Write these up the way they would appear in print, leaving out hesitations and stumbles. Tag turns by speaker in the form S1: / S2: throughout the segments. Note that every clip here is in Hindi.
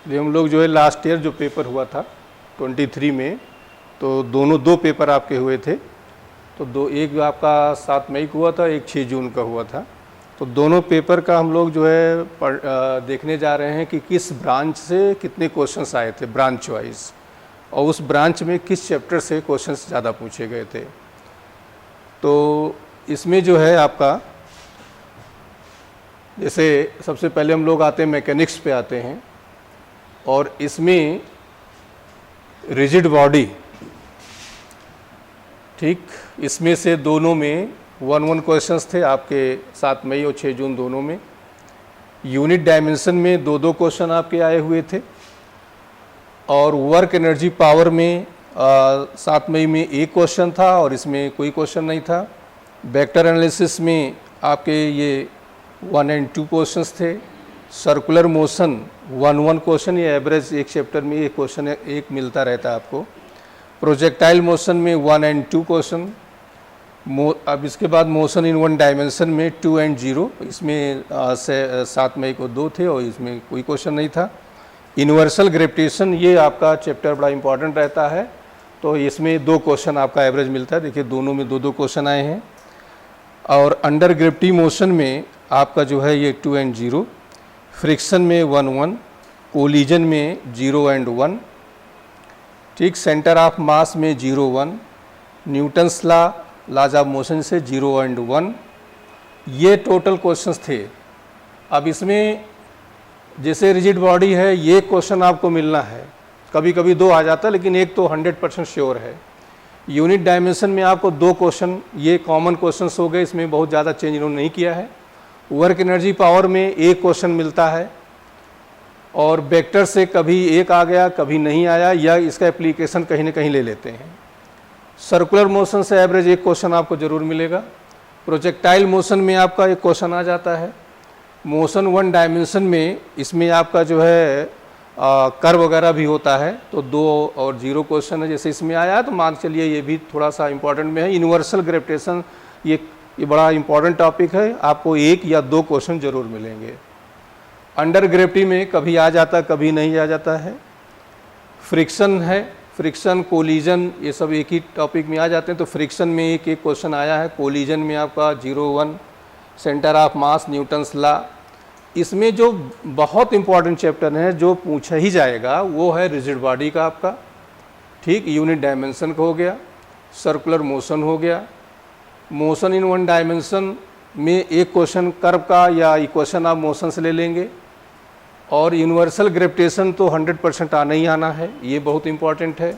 S1: ये हम लोग जो है लास्ट ईयर जो पेपर हुआ था 23 में, तो दो पेपर आपके हुए थे। तो एक आपका 7 मई को हुआ था, एक 6 जून का हुआ था। तो दोनों पेपर का हम लोग जो है देखने जा रहे हैं कि किस ब्रांच से कितने क्वेश्चंस आए थे, ब्रांच वाइज, और उस ब्रांच में किस चैप्टर से क्वेश्चंस ज़्यादा पूछे गए थे। तो इसमें जो है आपका, जैसे सबसे पहले हम लोग आते हैं मैकेनिक्स पे आते हैं, और इसमें रिजिड बॉडी, ठीक, इसमें से दोनों में 1-1 क्वेश्चंस थे आपके 7 मई और 6 जून दोनों में। यूनिट डायमेंशन में 2-2 क्वेश्चन आपके आए हुए थे, और वर्क एनर्जी पावर में 7 मई में 1 क्वेश्चन था और इसमें कोई क्वेश्चन नहीं था। वेक्टर एनालिसिस में आपके ये 1 और 2 क्वेश्चंस थे। सर्कुलर मोशन 1-1 क्वेश्चन, ये एवरेज एक चैप्टर में एक क्वेश्चन एक मिलता रहता है आपको। प्रोजेक्टाइल मोशन में 1 और 2 क्वेश्चन। अब इसके बाद मोशन इन 1 डायमेंशन में 2 और 0, इसमें 7 मई को 2 थे और इसमें कोई क्वेश्चन नहीं था। यूनिवर्सल ग्रेविटेशन, ये आपका चैप्टर बड़ा इंपॉर्टेंट रहता है, तो इसमें 2 क्वेश्चन आपका एवरेज मिलता है। देखिए दोनों में 2-2 क्वेश्चन आए हैं। और अंडर ग्रेविटी मोशन में आपका जो है ये 2 और 0, फ्रिक्शन में 1-1, कोलिजन में 0 और 1, ठीक, सेंटर ऑफ मास में 0-1, न्यूटन्स लॉज ऑफ मोशन से 0 और 1, ये टोटल क्वेश्चंस थे। अब इसमें जैसे रिजिड बॉडी है, ये क्वेश्चन आपको मिलना है, कभी कभी 2 आ जाता है, लेकिन एक तो 100% श्योर है। यूनिट डायमेंशन में आपको 2 क्वेश्चन, ये कॉमन क्वेश्चंस हो गए, इसमें बहुत ज़्यादा चेंज इन्होंने नहीं किया है। वर्क एनर्जी पावर में 1 क्वेश्चन मिलता है, और वेक्टर से कभी 1 आ गया कभी नहीं आया, या इसका एप्लीकेशन कहीं ना कहीं ले लेते हैं। सर्कुलर मोशन से एवरेज 1 क्वेश्चन आपको ज़रूर मिलेगा। प्रोजेक्टाइल मोशन में आपका 1 क्वेश्चन आ जाता है। मोशन 1 डायमेंशन में इसमें आपका जो है कर्व वगैरह भी होता है, तो 2 और 0 क्वेश्चन है, जैसे इसमें आया है, तो मान चलिए ये भी थोड़ा सा इंपॉर्टेंट में है। यूनिवर्सल ग्रेविटेशन, ये बड़ा इंपॉर्टेंट टॉपिक है, आपको 1 या 2 क्वेश्चन जरूर मिलेंगे। अंडर ग्रेविटी में कभी आ जाता कभी नहीं आ जाता है। फ्रिक्शन है, फ्रिक्शन कोलिजन ये सब एक ही टॉपिक में आ जाते हैं, तो फ्रिक्शन में एक क्वेश्चन आया है। कोलिजन में आपका 0-1, centre of mass Newton's law. इसमें जो बहुत इंपॉर्टेंट चैप्टर है जो पूछा ही जाएगा वो है रिजिड बॉडी का आपका, ठीक, यूनिट डायमेंशन का हो गया, सर्कुलर मोशन हो गया। मोशन इन 1 डायमेंशन में 1 क्वेश्चन कर्व का या इक्वेशन ऑफ मोशन से ले लेंगे, और यूनिवर्सल ग्रेविटेशन तो 100% आना ही आना है, ये बहुत इंपॉर्टेंट है,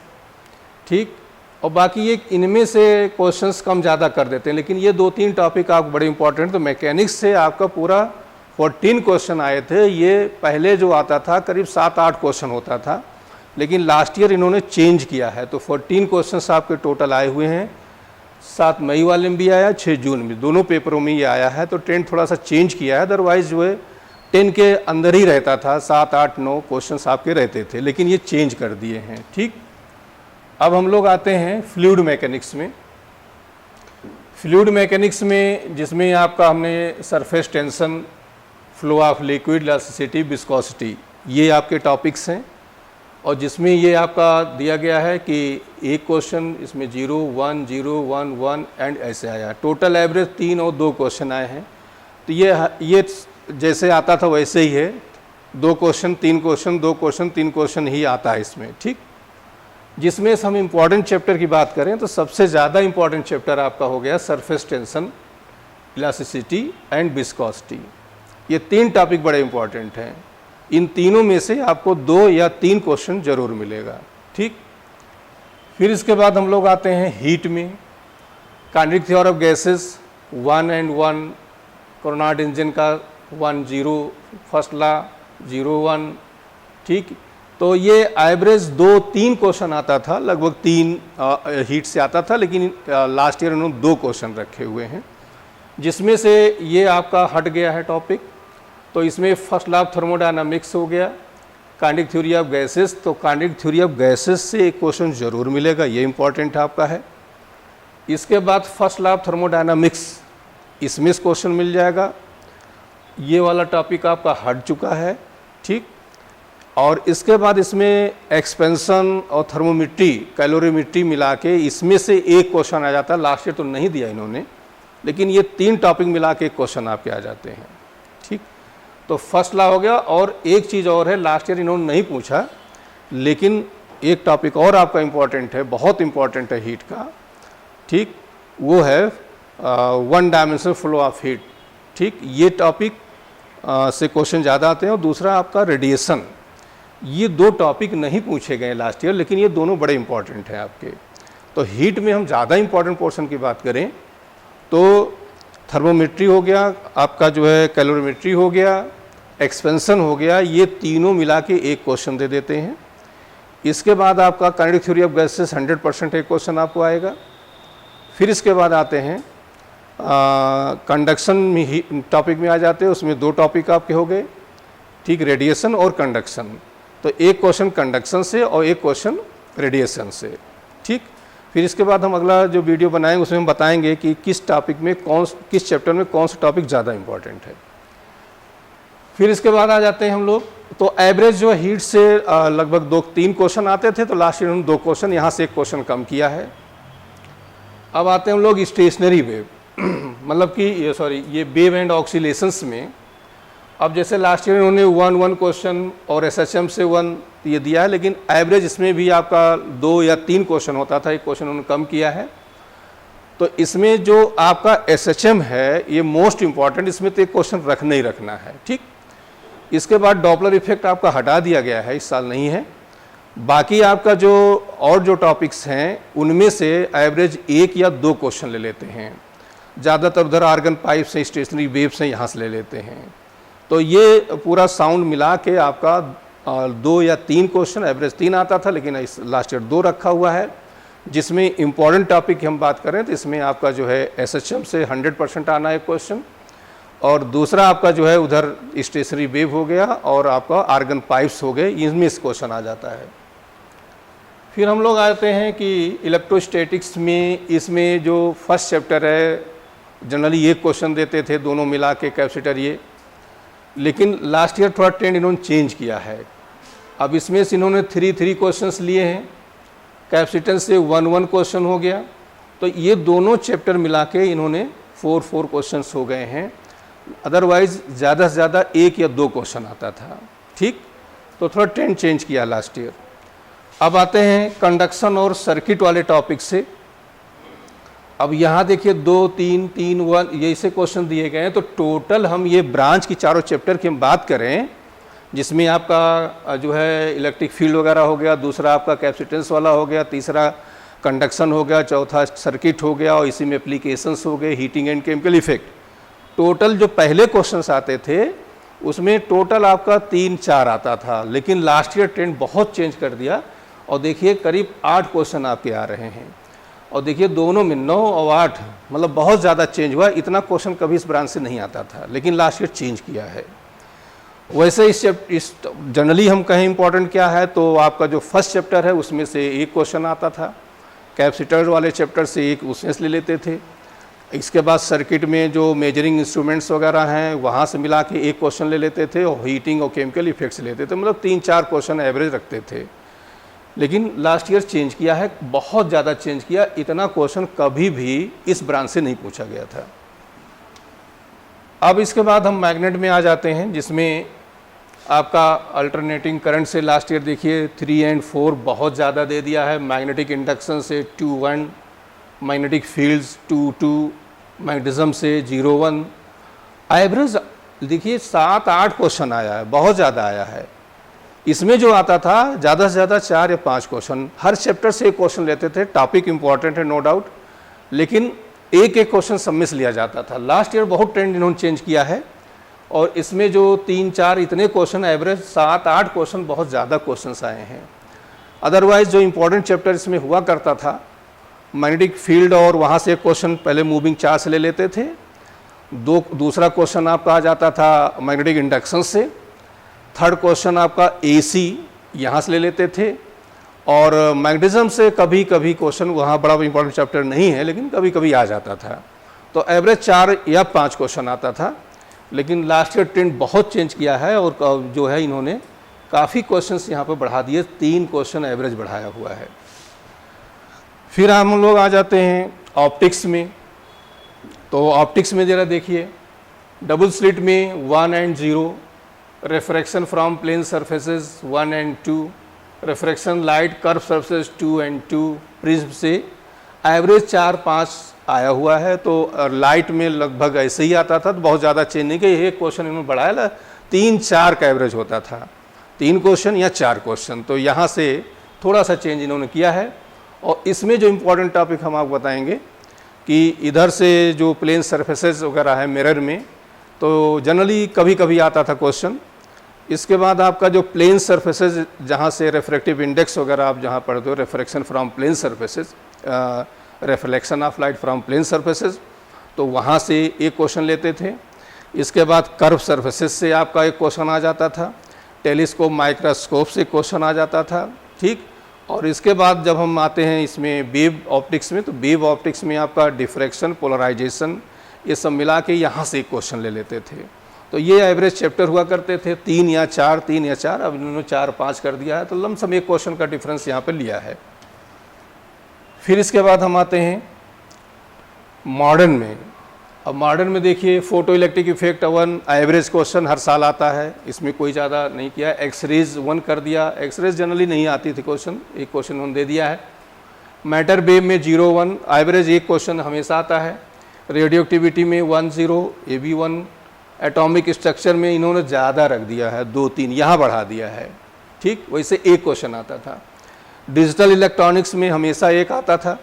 S1: ठीक। और बाकी ये इनमें से क्वेश्चंस कम ज़्यादा कर देते हैं, लेकिन ये 2-3 टॉपिक आप बड़े इंपॉर्टेंट। तो मैकेनिक्स से आपका पूरा 14 क्वेश्चन आए थे। ये पहले जो आता था करीब 7-8 क्वेश्चन होता था, लेकिन लास्ट ईयर इन्होंने चेंज किया है, तो 14 क्वेश्चन आपके टोटल आए हुए हैं। 7 मई वाले में भी आया, 6 जून में, दोनों पेपरों में ये आया है। तो ट्रेंड थोड़ा सा चेंज किया है, अदरवाइज जो है 10 के अंदर ही रहता था, 7, 8, 9 क्वेश्चंस आपके रहते थे, लेकिन ये चेंज कर दिए हैं, ठीक। अब हम लोग आते हैं फ्लूइड मैकेनिक्स में। फ्लूइड मैकेनिक्स में जिसमें आपका हमने surface tension, flow of liquid, elasticity, viscosity, ये आपके टॉपिक्स हैं, और जिसमें ये आपका दिया गया है कि एक क्वेश्चन इसमें 0, 1, 0, 1, 1 एंड ऐसे आया। टोटल एवरेज 3 और 2 क्वेश्चन आए हैं। तो ये जैसे आता था वैसे ही है, 2 क्वेश्चन 3 क्वेश्चन, 2 क्वेश्चन 3 क्वेश्चन ही आता है इसमें, ठीक। जिसमें हम इम्पॉर्टेंट चैप्टर की बात करें तो सबसे ज़्यादा इम्पॉर्टेंट चैप्टर आपका हो गया surface tension, elasticity and viscosity. ये 3 टॉपिक बड़े इंपॉर्टेंट हैं। इन तीनों में से आपको 2 या 3 क्वेश्चन जरूर मिलेगा, ठीक। फिर इसके बाद हम लोग आते हैं हीट में। कार्नोट थ्योरम ऑफ गैसेस 1 और 1, कार्नोट इंजन का 1-0, फर्स्ट लॉ 0-1, ठीक। तो ये एवरेज 2-3 क्वेश्चन आता था, लगभग 3 हीट से आता था, लेकिन लास्ट ईयर उन्होंने 2 क्वेश्चन रखे हुए हैं, जिसमें से ये आपका हट गया है टॉपिक। तो इसमें फर्स्ट लॉ ऑफ थर्मोडायनामिक्स हो गया, कार्नोट थ्योरी ऑफ गैसेस, तो कार्नोट थ्योरी ऑफ गैसेस से एक क्वेश्चन जरूर मिलेगा, ये इंपॉर्टेंट आपका है। इसके बाद फर्स्ट लॉ ऑफ थर्मोडायनामिक्स, इसमें क्वेश्चन मिल जाएगा, ये वाला टॉपिक आपका हट चुका है, ठीक। और इसके बाद इसमें एक्सपेंशन और थर्मोमेट्री, कैलोरीमेट्री मिला के इसमें से एक क्वेश्चन आ जाता है। लास्ट ईयर तो नहीं दिया इन्होंने, लेकिन ये 3 टॉपिक मिला के एक क्वेश्चन आपके आ जाते हैं। ठीक, तो फर्स्ट लॉ हो गया। और एक चीज़ और है, लास्ट ईयर इन्होंने नहीं पूछा, लेकिन एक टॉपिक और आपका इम्पॉर्टेंट है, बहुत इम्पॉर्टेंट है हीट का। ठीक, वो है 1 डायमेंशनल फ्लो ऑफ हीट। ठीक, ये टॉपिक से क्वेश्चन ज़्यादा आते हैं। और दूसरा आपका रेडिएशन। ये 2 टॉपिक नहीं पूछे गए लास्ट ईयर, लेकिन ये दोनों बड़े इंपॉर्टेंट हैं आपके। तो हीट में हम ज़्यादा इंपॉर्टेंट पोर्शन की बात करें तो थर्मोमेट्री हो गया आपका, जो है कैलोरीमेट्री हो गया, एक्सपेंशन हो गया, ये तीनों मिला के एक क्वेश्चन दे देते हैं। इसके बाद आपका काइनेटिक थ्योरी ऑफ गैसेस 100% एक क्वेश्चन आपको आएगा। फिर इसके बाद आते हैं कंडक्शन टॉपिक में आ जाते हैं, उसमें 2 टॉपिक आपके हो गए। ठीक, रेडिएशन और कंडक्शन। तो एक क्वेश्चन कंडक्शन से और एक क्वेश्चन रेडिएशन से। ठीक, फिर इसके बाद हम अगला जो वीडियो बनाएंगे उसमें हम बताएंगे कि किस टॉपिक में किस चैप्टर में कौन सा टॉपिक ज़्यादा इंपॉर्टेंट है। फिर इसके बाद आ जाते हैं हम लोग, तो एवरेज जो हीट से लगभग 2-3 क्वेश्चन आते थे, तो लास्ट ईयर हम 2 क्वेश्चन, यहाँ से एक क्वेश्चन कम किया है। अब आते हैं हम लोग स्टेशनरी वेव मतलब कि ये वेव एंड ऑक्सीलेशंस में। अब जैसे लास्ट ईयर उन्होंने 1 क्वेश्चन और एसएचएम से 1 ये दिया है, लेकिन एवरेज इसमें भी आपका 2 या 3 क्वेश्चन होता था, एक क्वेश्चन उन्होंने कम किया है। तो इसमें जो आपका एसएचएम है ये मोस्ट इम्पॉर्टेंट, इसमें तो एक क्वेश्चन रखना ही रखना है। ठीक, इसके बाद डॉपलर इफेक्ट आपका हटा दिया गया है, इस साल नहीं है। बाकी आपका जो और जो टॉपिक्स हैं उनमें से एवरेज 1 या 2 क्वेश्चन ले लेते हैं, ज़्यादातर उधर आर्गन पाइप से, स्टेशनरी वेव से यहाँ से ले लेते हैं। तो ये पूरा साउंड मिला के आपका 2 या 3 क्वेश्चन, एवरेज 3 आता था, लेकिन इस लास्ट ईयर 2 रखा हुआ है। जिसमें इम्पॉर्टेंट टॉपिक की हम बात करें तो इसमें आपका जो है एसएचएम से 100% आना है क्वेश्चन, और दूसरा आपका जो है उधर स्टेशनरी वेव हो गया और आपका आर्गन पाइप्स हो गए, इनमें इस क्वेश्चन आ जाता है। फिर हम लोग आते हैं कि इलेक्ट्रोस्टैटिक्स में, इसमें जो फर्स्ट चैप्टर है जनरली ये क्वेश्चन देते थे दोनों मिला के कैपेसिटर ये, लेकिन लास्ट ईयर थोड़ा ट्रेंड इन्होंने चेंज किया है। अब इसमें से इन्होंने 3 क्वेश्चंस लिए हैं, कैपेसिटेंस से 1 क्वेश्चन हो गया, तो ये दोनों चैप्टर मिला के इन्होंने 4 क्वेश्चंस हो गए हैं। अदरवाइज ज़्यादा से ज़्यादा 1 या 2 क्वेश्चन आता था। ठीक, तो थोड़ा ट्रेंड चेंज किया लास्ट ईयर। अब आते हैं कंडक्शन और सर्किट वाले टॉपिक से। अब यहाँ देखिए 2, 3, 3, 1 ये ऐसे क्वेश्चन दिए गए हैं। तो टोटल हम ये ब्रांच की चारों चैप्टर की हम बात करें, जिसमें आपका जो है इलेक्ट्रिक फील्ड वगैरह हो गया, दूसरा आपका कैपेसिटेंस वाला हो गया, तीसरा कंडक्शन हो गया, चौथा सर्किट हो गया, और इसी में एप्लीकेशंस हो गए, heating and chemical effect. Total जो पहले क्वेश्चंस आते थे उसमें टोटल आपका 3-4 आता था, लेकिन लास्ट ईयर ट्रेंड बहुत चेंज कर दिया और देखिए करीब 8 क्वेश्चन आपके आ रहे हैं। और देखिए दोनों में 9 और 8, मतलब बहुत ज़्यादा चेंज हुआ। इतना क्वेश्चन कभी इस ब्रांच से नहीं आता था, लेकिन लास्ट ईयर चेंज किया है। वैसे इस जनरली हम कहें इंपॉर्टेंट क्या है, तो आपका जो फर्स्ट चैप्टर है उसमें से 1 क्वेश्चन आता था, कैपेसिटर वाले चैप्टर से 1 उसमें से ले लेते थे। इसके बाद सर्किट में जो मेजरिंग इंस्ट्रूमेंट्स वगैरह हैं वहाँ से मिला के 1 क्वेश्चन ले लेते थे, और हीटिंग और केमिकल इफेक्ट्स लेते थे, मतलब 3-4 क्वेश्चन एवरेज रखते थे। लेकिन लास्ट ईयर चेंज किया है, बहुत ज़्यादा चेंज किया। इतना क्वेश्चन कभी भी इस ब्रांच से नहीं पूछा गया था। अब इसके बाद हम मैग्नेट में आ जाते हैं, जिसमें आपका अल्टरनेटिंग करंट से लास्ट ईयर देखिए 3 और 4 बहुत ज़्यादा दे दिया है। मैग्नेटिक इंडक्शन से 2-1, मैग्नेटिक फील्ड्स 2-2, मैग्नेटिज्म से 0-1। एवरेज देखिए 7-8 क्वेश्चन आया है, बहुत ज़्यादा आया है। इसमें जो आता था ज़्यादा से ज़्यादा 4 या 5 क्वेश्चन, हर चैप्टर से 1 क्वेश्चन लेते थे। टॉपिक इंपॉर्टेंट है नो डाउट, लेकिन एक क्वेश्चन सब में से लिया जाता था। लास्ट ईयर बहुत ट्रेंड इन्होंने चेंज किया है, और इसमें जो 3-4 इतने क्वेश्चन, एवरेज 7-8 क्वेश्चन, बहुत ज़्यादा क्वेश्चन आए हैं। अदरवाइज जो इंपॉर्टेंट चैप्टर इसमें हुआ करता था मैग्नेटिक फील्ड, और वहाँ से 1 क्वेश्चन पहले मूविंग चार्ज से ले लेते थे। दूसरा क्वेश्चन आपका आ जाता था मैग्नेटिक इंडक्शन से। थर्ड क्वेश्चन आपका एसी यहाँ से ले लेते थे, और मैग्नेटिज्म से कभी कभी क्वेश्चन, वहाँ बड़ा इंपॉर्टेंट चैप्टर नहीं है लेकिन कभी कभी आ जाता था। तो एवरेज 4 या 5 क्वेश्चन आता था। लेकिन लास्ट ईयर ट्रेंड बहुत चेंज किया है, और जो है इन्होंने काफ़ी क्वेश्चंस यहाँ पर बढ़ा दिए, 3 क्वेश्चन एवरेज बढ़ाया हुआ है। फिर हम लोग आ जाते हैं ऑप्टिक्स में। तो ऑप्टिक्स में ज़रा देखिए, डबल स्लिट में 1 and 0, refraction from plane surfaces 1 and 2, refraction light curve surfaces 2 and 2, prism से एवरेज 4-5 आया हुआ है। तो लाइट में लगभग ऐसे ही आता था, तो बहुत ज़्यादा चेंज नहीं कि एक क्वेश्चन इन्होंने बढ़ाया ना, 3-4 का एवरेज होता था, 3 क्वेश्चन या 4 क्वेश्चन। तो यहाँ से थोड़ा सा चेंज इन्होंने किया है। और इसमें जो इम्पोर्टेंट टॉपिक हम आपको बताएंगे कि इधर से जो प्लेन सरफेसेस वगैरह है मिरर में, तो जनरली कभी कभी आता था क्वेश्चन। इसके बाद आपका जो प्लेन सरफेसेस जहाँ से रिफ्रैक्टिव इंडेक्स वगैरह आप जहाँ पढ़ते हो, refraction from plane surfaces, reflection of light from plane surfaces, तो वहाँ से एक क्वेश्चन लेते थे। इसके बाद कर्व सरफेसेस से आपका एक क्वेश्चन आ जाता था, टेलीस्कोप माइक्रोस्कोप से क्वेश्चन आ जाता था, ठीक। और इसके बाद जब हम आते हैं इसमें वेव ऑप्टिक्स में, तो वेव ऑप्टिक्स में आपका डिफ्रैक्शन, पोलराइजेशन, ये सब मिला के यहाँ से एक क्वेश्चन ले लेते थे। तो ये एवरेज चैप्टर हुआ करते थे 3 या 4, अब इन्होंने 4-5 कर दिया है, तो लमसम एक क्वेश्चन का डिफरेंस यहाँ पर लिया है। फिर इसके बाद हम आते हैं मॉडर्न में। अब मॉडर्न में देखिए, photo electric effect 1 average question हर साल आता है, इसमें कोई ज़्यादा नहीं किया। एक्सरेज 1 कर दिया, एक्सरेज जनरली नहीं आती थी क्वेश्चन, एक क्वेश्चन उन्होंने दे दिया है। मैटर वेव में 0-1 एवरेज एक क्वेश्चन हमेशा आता है। रेडियो एक्टिविटी में 1-0, ये भी 1। एटॉमिक स्ट्रक्चर में इन्होंने ज़्यादा रख दिया है, 2-3 यहाँ बढ़ा दिया है, ठीक। वैसे एक क्वेश्चन आता था। डिजिटल इलेक्ट्रॉनिक्स में हमेशा एक आता था।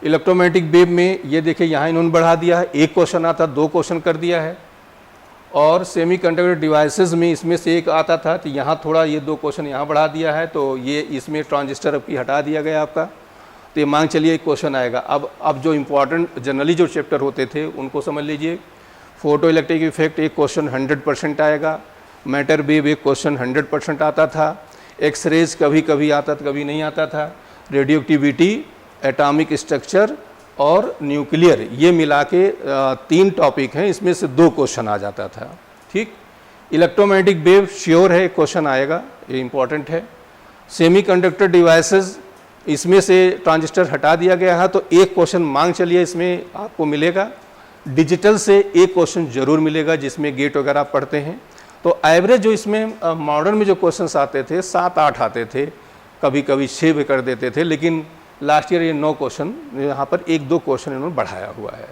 S1: इलेक्ट्रोमैग्नेटिक वेव में ये देखिए यहाँ इन्होंने बढ़ा दिया है, एक क्वेश्चन आता, 2 क्वेश्चन कर दिया है। और सेमीकंडक्टर डिवाइसेस में इसमें से एक आता था, तो यहाँ थोड़ा ये 2 क्वेश्चन यहाँ बढ़ा दिया है, तो ये इसमें ट्रांजिस्टर की हटा दिया गया आपका। तो ये मान चलिए एक क्वेश्चन आएगा। अब जो इम्पोर्टेंट जनरली जो चैप्टर होते थे उनको समझ लीजिए। फोटो इलेक्ट्रिक इफेक्ट एक क्वेश्चन 100% आएगा। मैटर वेव एक क्वेश्चन 100% आता था। एक्सरेज कभी कभी आता था, कभी नहीं आता था। रेडियो एक्टिविटी, एटॉमिक स्ट्रक्चर और न्यूक्लियर, ये मिला के 3 टॉपिक हैं, इसमें से 2 क्वेश्चन आ जाता था, ठीक। इलेक्ट्रोमैग्नेटिक वेव श्योर है एक क्वेश्चन आएगा, ये इंपॉर्टेंट है। सेमीकंडक्टर डिवाइसेस, इसमें से ट्रांजिस्टर हटा दिया गया है, तो एक क्वेश्चन मांग चलिए इसमें आपको मिलेगा। डिजिटल से एक क्वेश्चन जरूर मिलेगा, जिसमें गेट वगैरह आप पढ़ते हैं। तो एवरेज जो इसमें मॉडर्न में जो क्वेश्चंस आते थे 7-8 आते थे, कभी कभी 6 भी कर देते थे, लेकिन लास्ट ईयर ये 9 क्वेश्चन, यहाँ पर 1-2 क्वेश्चन इन्होंने बढ़ाया हुआ है।